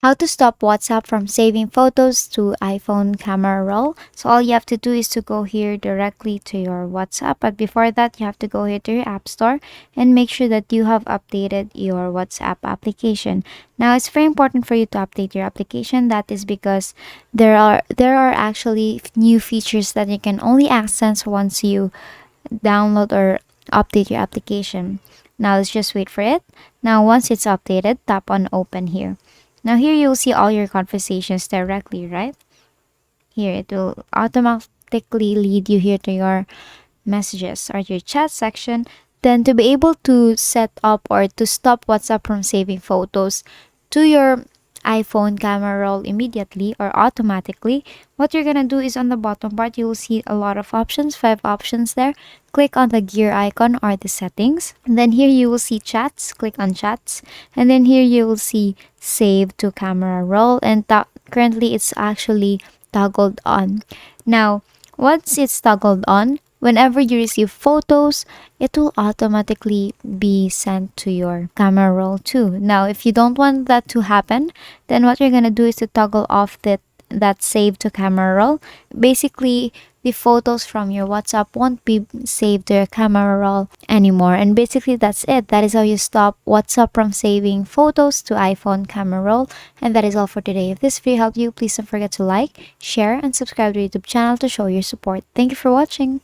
How to stop WhatsApp from saving photos to iPhone camera roll. So all you have to do is to go here directly to your WhatsApp. But before that, you have to go here to your App Store and make sure that you have updated your WhatsApp application. Now, it's very important for you to update your application. That is because there are actually new features that you can only access once you download or update your application. Now let's just wait for it. Now once it's updated, tap on open here. Now here you'll see all your conversations directly, right? Here it will automatically lead you here to your messages or your chat section. Then to be able to set up or to stop WhatsApp from saving photos to your iPhone camera roll immediately or automatically, what you're gonna do is on the bottom part you will see a lot of options, 5 options there. Click on the gear icon or the settings. And then here you will see chats, click on chats. And then here you will see save to camera roll, and currently it's actually toggled on. Now, once it's toggled on, whenever you receive photos, it will automatically be sent to your camera roll too. Now, if you don't want that to happen, then what you're gonna do is to toggle off that save to camera roll. Basically, the photos from your WhatsApp won't be saved to your camera roll anymore. And basically, that's it. That is how you stop WhatsApp from saving photos to iPhone camera roll. And that is all for today. If this video helped you, please don't forget to like, share, and subscribe to our YouTube channel to show your support. Thank you for watching.